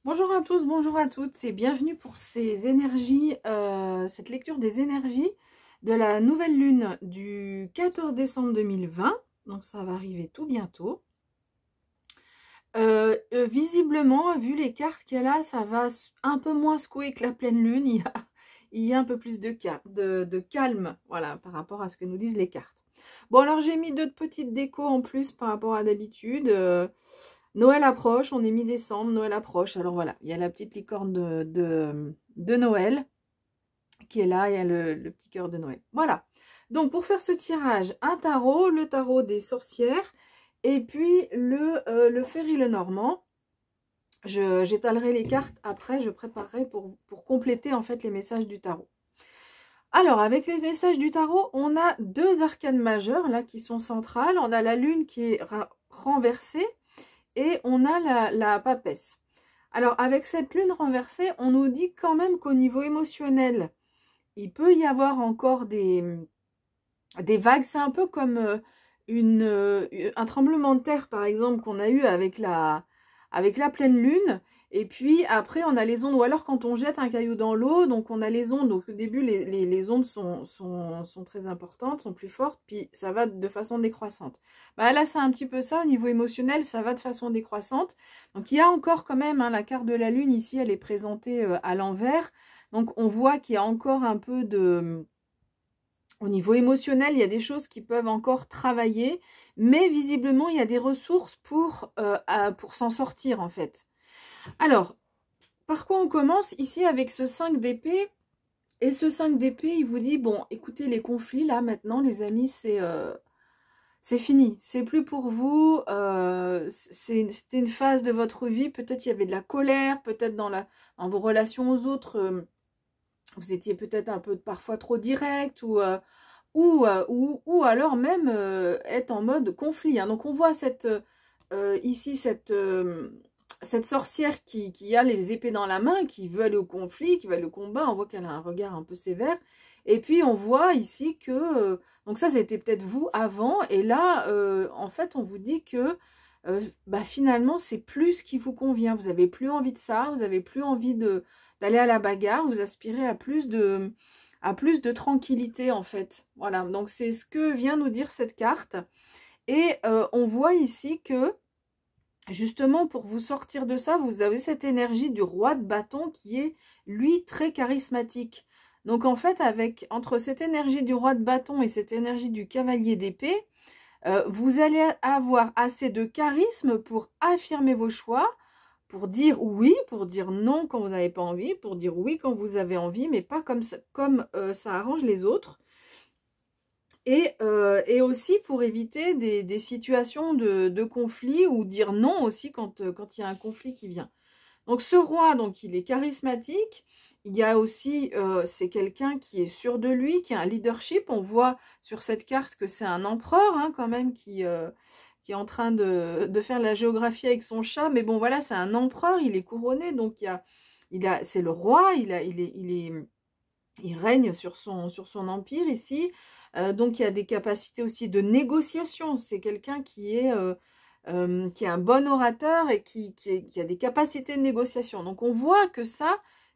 Bonjour à tous, bonjour à toutes et bienvenue pour ces énergies, cette lecture des énergies de la nouvelle lune du 14 décembre 2020. Donc ça va arriver tout bientôt. Visiblement, vu les cartes qu'il y a là, ça va un peu moins secouer que la pleine lune. Il y a un peu plus de calme, voilà, par rapport à ce que nous disent les cartes. Bon, alors j'ai mis deux petites décos en plus par rapport à d'habitude. Noël approche, on est mi-décembre, Noël approche. Alors voilà, il y a la petite licorne de Noël qui est là, il y a le petit cœur de Noël. Voilà. Donc pour faire ce tirage, un tarot, le tarot des sorcières, et puis le Ferry Lenormand. J'étalerai les cartes après, je préparerai pour compléter en fait les messages du tarot. Alors, avec les messages du tarot, on a deux arcanes majeures là qui sont centrales. On a la lune qui est renversée et on a la papesse. Alors, avec cette lune renversée, on nous dit quand même qu'au niveau émotionnel, il peut y avoir encore des vagues. C'est un peu comme un tremblement de terre, par exemple, qu'on a eu avec la pleine lune. Et puis après, on a les ondes, ou alors quand on jette un caillou dans l'eau, donc on a les ondes. Donc au début, les ondes sont très importantes, sont plus fortes, puis ça va de façon décroissante. Bah là, c'est un petit peu ça, au niveau émotionnel, ça va de façon décroissante. Donc il y a encore quand même, hein, la carte de la lune, ici, elle est présentée à l'envers. Donc on voit qu'il y a encore un peu de... Au niveau émotionnel, il y a des choses qui peuvent encore travailler, mais visiblement, il y a des ressources pour s'en sortir, en fait. Alors, par quoi on commence ici avec ce 5 d'épée? Et ce 5 d'épée, il vous dit, bon, écoutez, les conflits, là, maintenant, les amis, c'est fini. C'est plus pour vous. C'était une phase de votre vie. Peut-être il y avait de la colère, peut-être dans vos relations aux autres, vous étiez peut-être un peu parfois trop direct, ou alors même être en mode conflit. Hein. Donc on voit ici cette sorcière qui a les épées dans la main, qui veut aller au conflit, qui veut aller au combat. On voit qu'elle a un regard un peu sévère. Et puis on voit ici que... donc ça, c'était peut-être vous avant. Et là, en fait, on vous dit que finalement, c'est plus ce qui vous convient. Vous n'avez plus envie de ça. Vous n'avez plus envie d'aller à la bagarre. Vous aspirez à plus de tranquillité, en fait. Voilà, donc c'est ce que vient nous dire cette carte. Et on voit ici que, justement, pour vous sortir de ça, vous avez cette énergie du roi de bâton qui est, lui, très charismatique. Donc, en fait, entre cette énergie du roi de bâton et cette énergie du cavalier d'épée, vous allez avoir assez de charisme pour affirmer vos choix, pour dire oui, pour dire non quand vous n'avez pas envie, pour dire oui quand vous avez envie, mais pas comme ça arrange les autres. Et aussi pour éviter des situations de conflit, ou dire non aussi quand il y a un conflit qui vient. Donc ce roi, donc il est charismatique. Il y a aussi, c'est quelqu'un qui est sûr de lui, qui a un leadership. On voit sur cette carte que c'est un empereur, hein, quand même, qui est en train de faire la géographie avec son chat. Mais bon, voilà, c'est un empereur, il est couronné, donc c'est le roi, il règne sur son empire ici. Donc il y a des capacités aussi de négociation. C'est quelqu'un qui est un bon orateur et qui a des capacités de négociation. Donc on voit que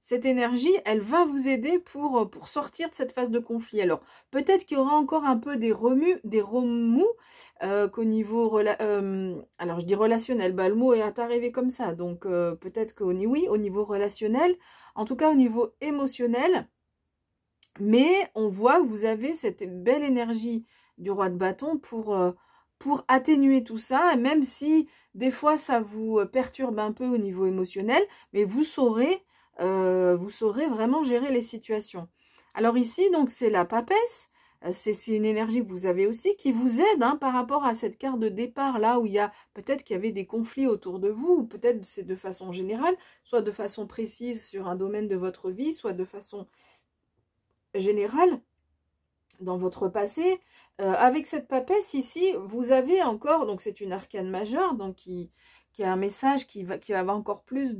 cette énergie, elle va vous aider pour sortir de cette phase de conflit. Alors peut-être qu'il y aura encore un peu des remous qu'au niveau, alors je dis relationnel, bah, le mot est arrivé comme ça, donc peut-être qu'au niveau relationnel, en tout cas au niveau émotionnel, mais on voit que vous avez cette belle énergie du roi de bâton pour atténuer tout ça, et même si des fois ça vous perturbe un peu au niveau émotionnel, mais vous saurez vraiment gérer les situations. Alors ici, donc c'est la papesse, c'est une énergie que vous avez aussi, qui vous aide, hein, par rapport à cette carte de départ, là où il y a peut-être qu'il y avait des conflits autour de vous, ou peut-être c'est de façon générale, soit de façon précise sur un domaine de votre vie, soit de façon générale dans votre passé. Avec cette papesse ici, vous avez encore, donc c'est une arcane majeure, donc qui a un message qui va avoir encore plus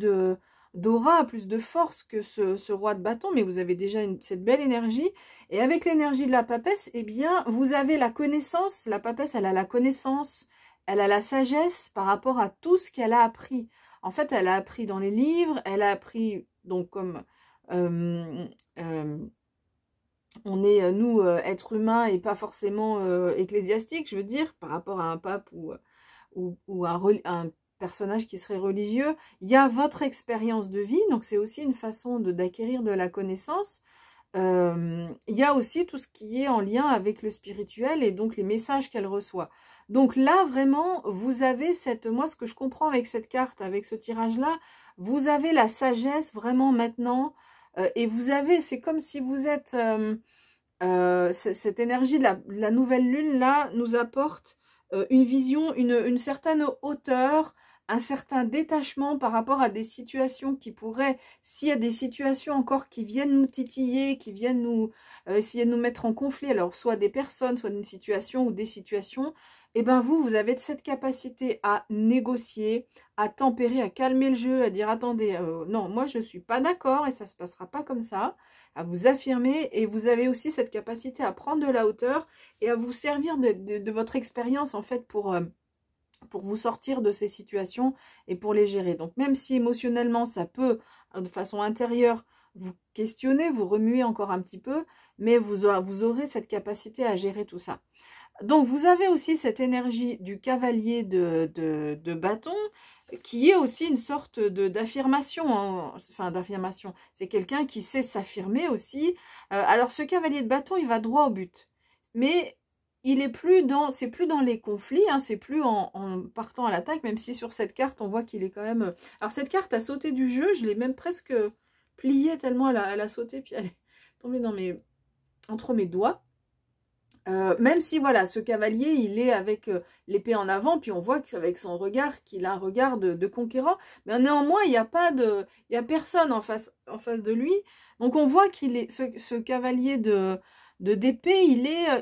d'aura, plus de force que ce roi de bâton, mais vous avez déjà cette belle énergie. Et avec l'énergie de la papesse, eh bien, vous avez la connaissance. La papesse, elle a la connaissance, elle a la sagesse par rapport à tout ce qu'elle a appris. En fait, elle a appris dans les livres, elle a appris, donc comme euh, euh, on est, nous, êtres humains et pas forcément ecclésiastiques, je veux dire, par rapport à un pape ou un personnage qui serait religieux, il y a votre expérience de vie, donc c'est aussi une façon d'acquérir de la connaissance. Il y a aussi tout ce qui est en lien avec le spirituel et donc les messages qu'elle reçoit. Donc là, vraiment, vous avez moi, ce que je comprends avec cette carte, avec ce tirage-là, vous avez la sagesse vraiment maintenant, et vous avez, c'est comme si vous êtes, cette énergie de la nouvelle lune, là, nous apporte une vision, une certaine hauteur, un certain détachement par rapport à des situations qui pourraient, s'il y a des situations encore qui viennent nous titiller, qui viennent nous essayer de nous mettre en conflit, alors soit des personnes, soit d'une situation ou des situations, et ben vous avez cette capacité à négocier, à tempérer, à calmer le jeu, à dire attendez, non, moi je suis pas d'accord et ça se passera pas comme ça, à vous affirmer, et vous avez aussi cette capacité à prendre de la hauteur et à vous servir de votre expérience en fait pour vous sortir de ces situations et pour les gérer. Donc même si émotionnellement ça peut, de façon intérieure, vous questionner, vous remuer encore un petit peu, mais vous aurez cette capacité à gérer tout ça. Donc vous avez aussi cette énergie du cavalier de bâton, qui est aussi une sorte d'affirmation, hein, enfin d'affirmation. C'est quelqu'un qui sait s'affirmer aussi. Alors ce cavalier de bâton, il va droit au but. Mais il est plus dans, c'est plus dans les conflits, hein, c'est plus en partant à l'attaque, même si sur cette carte, on voit qu'il est quand même... Alors cette carte a sauté du jeu, je l'ai même presque pliée tellement elle a sauté, puis elle est tombée entre mes doigts. Même si voilà, ce cavalier il est avec l'épée en avant, puis on voit qu'avec son regard qu'il a un regard de conquérant, mais néanmoins il n'y a personne en face de lui, donc on voit qu'il est ce cavalier d'épée,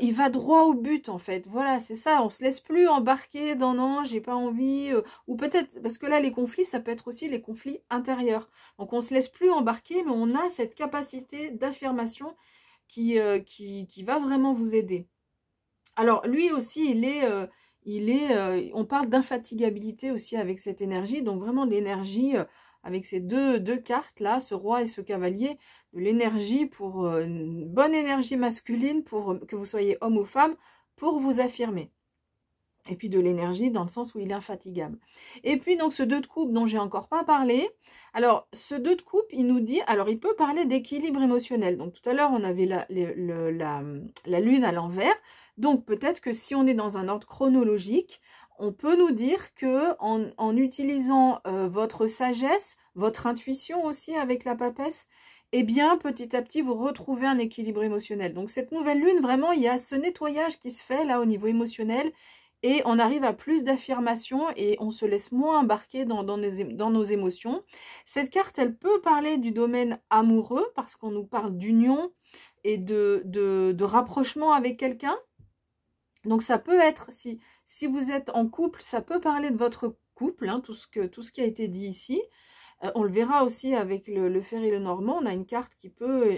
il va droit au but en fait. Voilà, c'est ça, on se laisse plus embarquer dans non, j'ai pas envie, ou peut-être parce que là les conflits, ça peut être aussi les conflits intérieurs. Donc on se laisse plus embarquer, mais on a cette capacité d'affirmation qui va vraiment vous aider. Alors, lui aussi, on parle d'infatigabilité aussi avec cette énergie, donc vraiment l'énergie, avec ces deux cartes-là, ce roi et ce cavalier, de l'énergie pour, une bonne énergie masculine, pour que vous soyez homme ou femme, pour vous affirmer. Et puis de l'énergie dans le sens où il est infatigable. Et puis donc ce 2 de coupe dont j'ai encore pas parlé. Alors ce 2 de coupe, il nous dit, alors il peut parler d'équilibre émotionnel. Donc tout à l'heure on avait la lune à l'envers. Donc peut-être que si on est dans un ordre chronologique, on peut nous dire que en utilisant votre sagesse, votre intuition aussi avec la papesse, eh bien petit à petit vous retrouvez un équilibre émotionnel. Donc cette nouvelle lune, vraiment il y a ce nettoyage qui se fait là au niveau émotionnel. Et on arrive à plus d'affirmations et on se laisse moins embarquer dans nos émotions. Cette carte, elle peut parler du domaine amoureux parce qu'on nous parle d'union et de rapprochement avec quelqu'un. Donc ça peut être, si vous êtes en couple, ça peut parler de votre couple, hein, tout ce qui a été dit ici. On le verra aussi avec le fer et le normand. On a une carte qui peut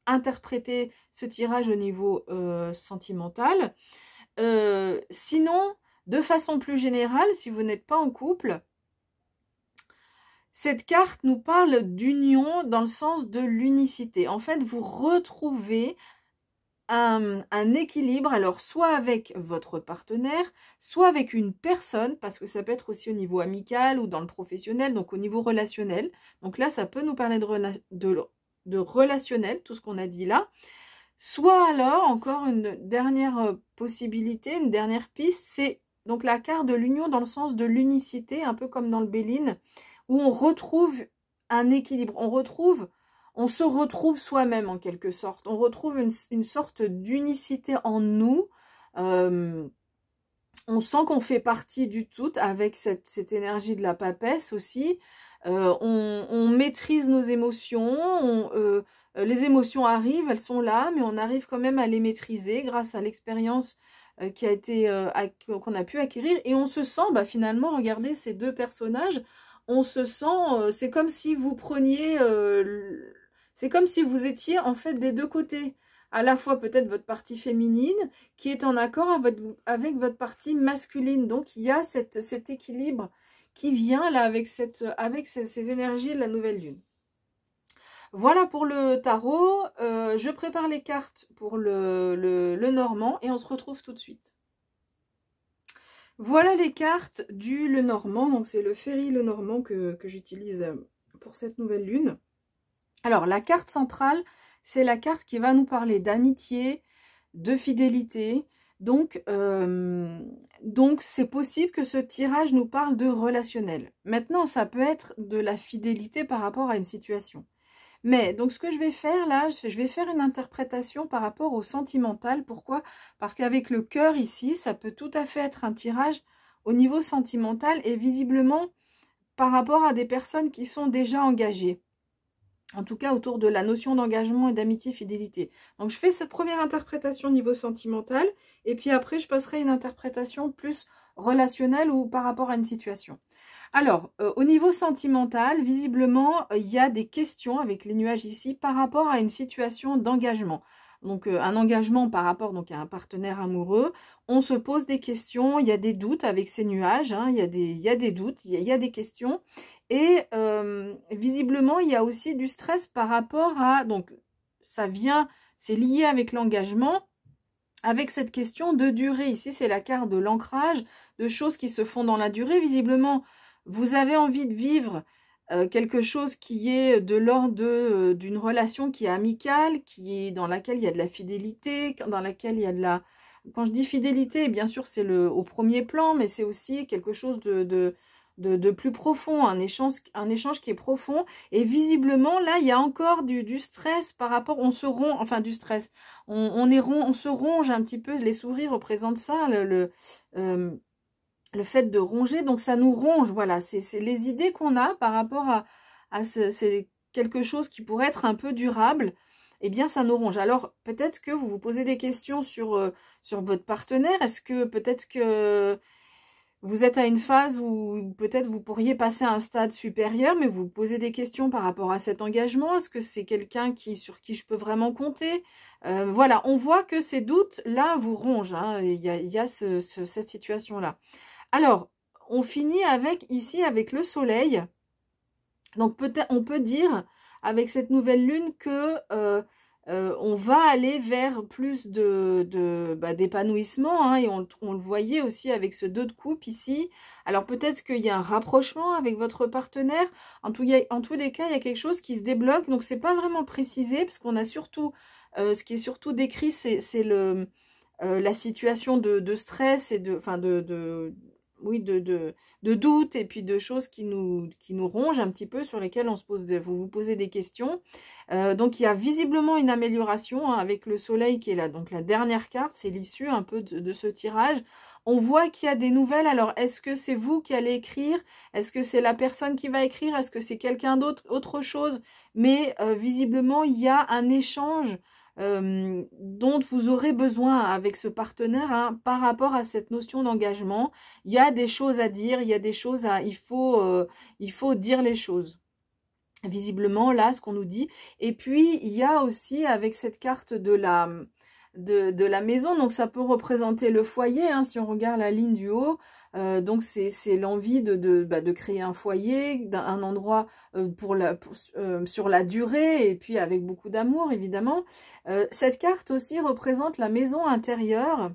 interpréter ce tirage au niveau sentimental. Sinon, de façon plus générale, si vous n'êtes pas en couple, cette carte nous parle d'union dans le sens de l'unicité. En fait, vous retrouvez un équilibre, alors soit avec votre partenaire, soit avec une personne, parce que ça peut être aussi au niveau amical ou dans le professionnel, donc au niveau relationnel. Donc là, ça peut nous parler de relationnel, tout ce qu'on a dit là. Soit alors, encore une dernière possibilité, une dernière piste, c'est donc la carte de l'union dans le sens de l'unicité, un peu comme dans le Béline, où on retrouve un équilibre, on se retrouve soi-même en quelque sorte, on retrouve une sorte d'unicité en nous, on sent qu'on fait partie du tout avec cette énergie de la papesse aussi, on maîtrise nos émotions, les émotions arrivent, elles sont là, mais on arrive quand même à les maîtriser grâce à l'expérience qu'on a pu acquérir. Et on se sent, finalement, regardez ces deux personnages, on se sent, c'est comme si vous preniez, c'est comme si vous étiez en fait des deux côtés. À la fois peut-être votre partie féminine qui est en accord avec votre partie masculine. Donc il y a cet équilibre qui vient là avec ces énergies de la nouvelle lune. Voilà pour le tarot. Je prépare les cartes pour le normand et on se retrouve tout de suite. Voilà les cartes du Lenormand. Donc c'est le Ferry Lenormand que j'utilise pour cette nouvelle lune. Alors la carte centrale, c'est la carte qui va nous parler d'amitié, de fidélité. Donc c'est possible que ce tirage nous parle de relationnel. Maintenant, ça peut être de la fidélité par rapport à une situation. Mais, donc, ce que je vais faire là, je vais faire une interprétation par rapport au sentimental. Pourquoi? Parce qu'avec le cœur ici, ça peut tout à fait être un tirage au niveau sentimental et visiblement par rapport à des personnes qui sont déjà engagées. En tout cas, autour de la notion d'engagement et d'amitié, fidélité. Donc, je fais cette première interprétation au niveau sentimental et puis après, je passerai à une interprétation plus relationnelle ou par rapport à une situation. Alors, au niveau sentimental, visiblement, il y a des questions avec les nuages ici par rapport à une situation d'engagement. Donc, un engagement par rapport donc, à un partenaire amoureux. On se pose des questions, il y a des doutes avec ces nuages, hein, il y a des doutes, il y a des questions. Et visiblement, il y a aussi du stress par rapport à... Donc, ça vient, c'est lié avec l'engagement, avec cette question de durée. Ici, c'est la carte de l'ancrage, de choses qui se font dans la durée. Visiblement, vous avez envie de vivre quelque chose qui est de l'ordre d'une relation qui est amicale, dans laquelle il y a de la fidélité, dans laquelle il y a de la... Quand je dis fidélité, bien sûr, c'est au premier plan, mais c'est aussi quelque chose de plus profond, un échange qui est profond. Et visiblement, là, il y a encore du stress par rapport... On se ronge, enfin du stress. On se ronge un petit peu. Les souris représentent ça, le fait de ronger, donc ça nous ronge, voilà, c'est les idées qu'on a par rapport c'est quelque chose qui pourrait être un peu durable, eh bien ça nous ronge. Alors peut-être que vous vous posez des questions sur votre partenaire, est-ce que peut-être que vous êtes à une phase où peut-être vous pourriez passer à un stade supérieur, mais vous vous posez des questions par rapport à cet engagement, est-ce que c'est quelqu'un sur qui je peux vraiment compter? Voilà, on voit que ces doutes là vous rongent, hein, il y a cette situation-là. Alors, on finit ici avec le soleil. Donc, peut-être, on peut dire, avec cette nouvelle lune, que on va aller vers plus d'épanouissement. Hein, et on le voyait aussi avec ce 2 de coupe ici. Alors, peut-être qu'il y a un rapprochement avec votre partenaire. En tous les cas, il y a quelque chose qui se débloque. Donc, c'est pas vraiment précisé, parce qu'on a surtout... ce qui est surtout décrit, c'est la situation de stress et de doutes et puis de choses qui nous rongent un petit peu, sur lesquelles vous vous posez des questions. Donc il y a visiblement une amélioration, hein, avec le soleil qui est là. Donc la dernière carte, c'est l'issue un peu de ce tirage. On voit qu'il y a des nouvelles. Alors est-ce que c'est vous qui allez écrire? Est-ce que c'est la personne qui va écrire? Est-ce que c'est quelqu'un d'autre? Autre chose. Mais visiblement, il y a un échange dont vous aurez besoin avec ce partenaire, hein, par rapport à cette notion d'engagement. Il y a des choses à dire, il y a des choses il faut dire les choses. Visiblement, là, ce qu'on nous dit. Et puis, il y a aussi, avec cette carte de la maison, donc ça peut représenter le foyer, hein, si on regarde la ligne du haut. Donc c'est l'envie de créer un foyer, un endroit sur la durée, et puis avec beaucoup d'amour, évidemment. Cette carte aussi représente la maison intérieure.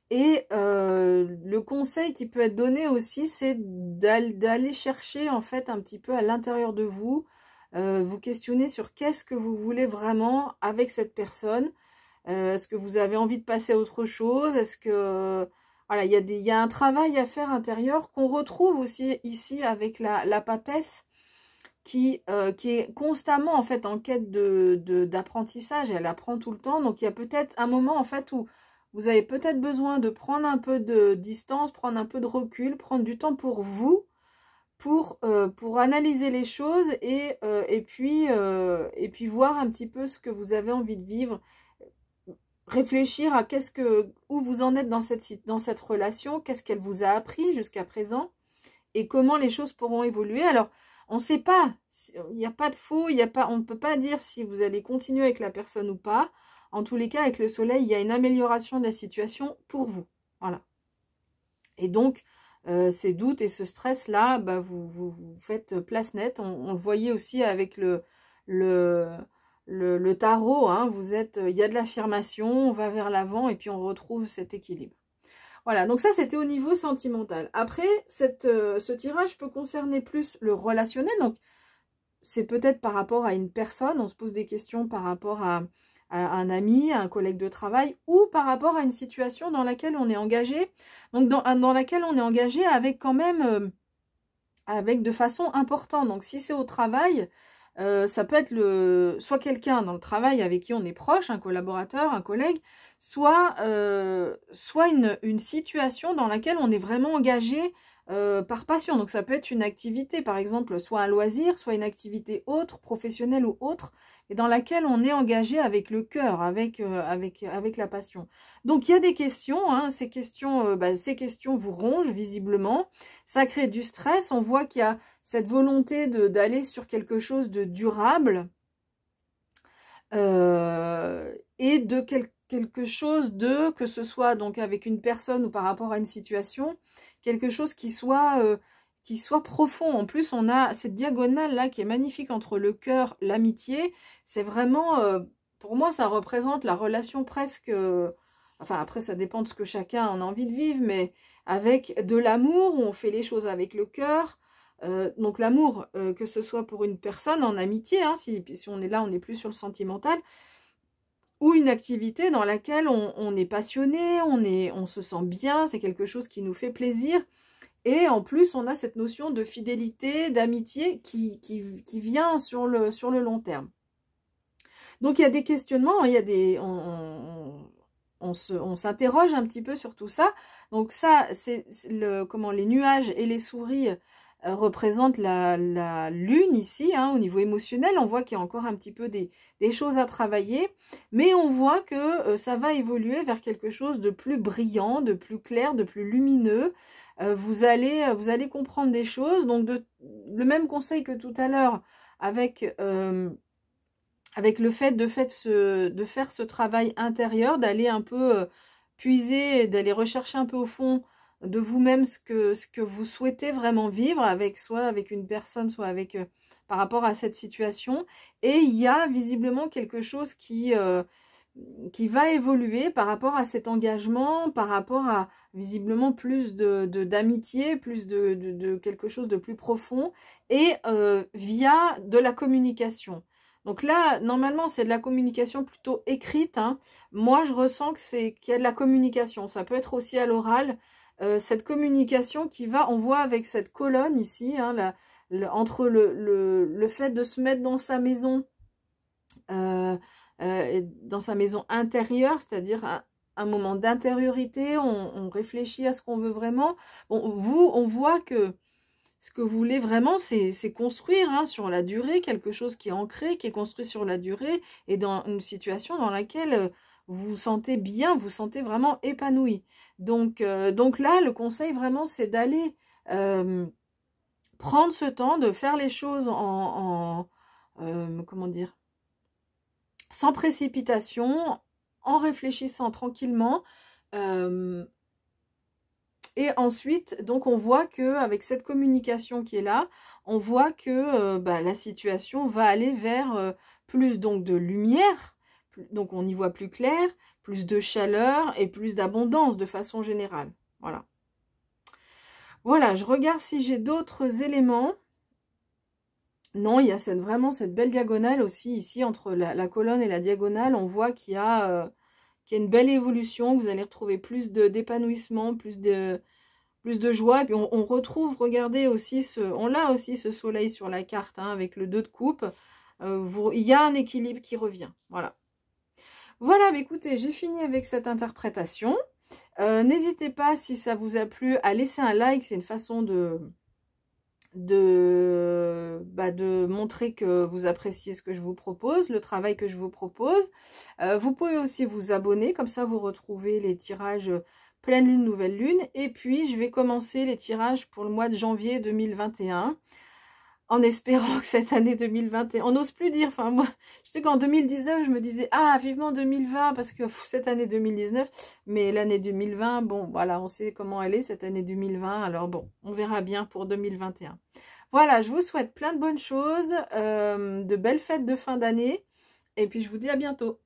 Et le conseil qui peut être donné aussi, c'est d'aller chercher en fait un petit peu à l'intérieur de vous, vous questionner sur qu'est-ce que vous voulez vraiment avec cette personne. Est-ce que vous avez envie de passer à autre chose? Est-ce que... Voilà, il y a un travail à faire intérieur qu'on retrouve aussi ici avec la papesse qui est constamment en fait en quête d'apprentissage. Elle apprend tout le temps. Donc il y a peut-être un moment en fait où vous avez peut-être besoin de prendre un peu de distance, prendre un peu de recul, prendre du temps pour vous, pour analyser les choses et puis voir un petit peu ce que vous avez envie de vivre. Réfléchir à où vous en êtes dans cette relation, qu'est-ce qu'elle vous a appris jusqu'à présent et comment les choses pourront évoluer. Alors, on ne sait pas, il n'y a pas de faux, on ne peut pas dire si vous allez continuer avec la personne ou pas. En tous les cas, avec le soleil, il y a une amélioration de la situation pour vous. Voilà. Et donc, ces doutes et ce stress-là, bah, vous faites place nette. On le voyait aussi avec le tarot, hein, il y a de l'affirmation, on va vers l'avant et puis on retrouve cet équilibre. Voilà, donc ça c'était au niveau sentimental. Après, ce tirage peut concerner plus le relationnel, donc c'est peut-être par rapport à une personne, on se pose des questions par rapport à un ami, à un collègue de travail, ou par rapport à une situation dans laquelle on est engagé, donc dans laquelle on est engagé avec quand même, avec de façon importante. Donc si c'est au travail, ça peut être soit quelqu'un dans le travail avec qui on est proche, un collaborateur, un collègue, soit une situation dans laquelle on est vraiment engagé par passion. Donc ça peut être une activité, par exemple, soit un loisir, soit une activité autre, professionnelle ou autre, et dans laquelle on est engagé avec le cœur, avec la passion. Donc il y a des questions, hein, ces questions vous rongent visiblement, ça crée du stress, on voit qu'il y a cette volonté d'aller sur quelque chose de durable et de quelque chose que ce soit donc avec une personne ou par rapport à une situation, quelque chose qui soit profond. En plus, on a cette diagonale-là qui est magnifique entre le cœur, l'amitié. C'est vraiment, pour moi, ça représente la relation presque... enfin, après, ça dépend de ce que chacun en a envie de vivre, mais avec de l'amour, où on fait les choses avec le cœur. Donc l'amour, que ce soit pour une personne en amitié, hein, si on est là, on n'est plus sur le sentimental, ou une activité dans laquelle on est passionné, on se sent bien, c'est quelque chose qui nous fait plaisir. Et en plus, on a cette notion de fidélité, d'amitié qui vient sur le long terme. Donc il y a des questionnements, il y a on s'interroge un petit peu sur tout ça. Donc ça, c'est comment les nuages et les souris représentent la lune ici, hein, au niveau émotionnel. On voit qu'il y a encore un petit peu des choses à travailler, mais on voit que ça va évoluer vers quelque chose de plus brillant, de plus clair, de plus lumineux. Vous allez comprendre des choses. Donc le même conseil que tout à l'heure avec le fait de faire ce travail intérieur, d'aller un peu puiser, d'aller rechercher un peu au fond de vous-même ce que vous souhaitez vraiment vivre, soit avec une personne, soit avec par rapport à cette situation. Et il y a visiblement quelque chose qui va évoluer par rapport à cet engagement, par rapport à visiblement plus d'amitié, plus de quelque chose de plus profond, et via de la communication. Donc là, normalement, c'est de la communication plutôt écrite, hein. Moi, je ressens qu'il y a de la communication. Ça peut être aussi à l'oral. Cette communication qui va, on voit avec cette colonne ici, hein, entre le fait de se mettre dans sa maison, dans sa maison intérieure, c'est-à-dire un moment d'intériorité, on réfléchit à ce qu'on veut vraiment. Bon, on voit que ce que vous voulez vraiment, c'est construire, hein, sur la durée, quelque chose qui est ancré, qui est construit sur la durée, et dans une situation dans laquelle vous vous sentez bien, vous vous sentez vraiment épanoui. Donc là, le conseil vraiment, c'est d'aller prendre ce temps de faire les choses comment dire, sans précipitation, en réfléchissant tranquillement. Et ensuite, donc on voit que avec cette communication qui est là, on voit que la situation va aller vers plus donc de lumière, donc on y voit plus clair, plus de chaleur et plus d'abondance de façon générale. Voilà. Voilà, je regarde si j'ai d'autres éléments. Non, il y a vraiment cette belle diagonale aussi ici entre la colonne et la diagonale. On voit qu'il y a une belle évolution. Vous allez retrouver plus d'épanouissement, plus de joie. Et puis on retrouve, regardez aussi, on a aussi ce soleil sur la carte, hein, avec le 2 de coupe. Il y a un équilibre qui revient. Voilà. Voilà, bah écoutez, j'ai fini avec cette interprétation. N'hésitez pas, si ça vous a plu, à laisser un like. C'est une façon de montrer que vous appréciez ce que je vous propose, le travail que je vous propose. Vous pouvez aussi vous abonner, comme ça vous retrouvez les tirages pleine lune, nouvelle lune. Et puis je vais commencer les tirages pour le mois de janvier 2021. en espérant que cette année 2021, on n'ose plus dire, enfin moi, je sais qu'en 2019, je me disais, ah, vivement 2020, parce que cette année 2019, mais l'année 2020, bon, voilà, on sait comment elle est, cette année 2020, alors bon, on verra bien pour 2021. Voilà, je vous souhaite plein de bonnes choses, de belles fêtes de fin d'année, et puis je vous dis à bientôt.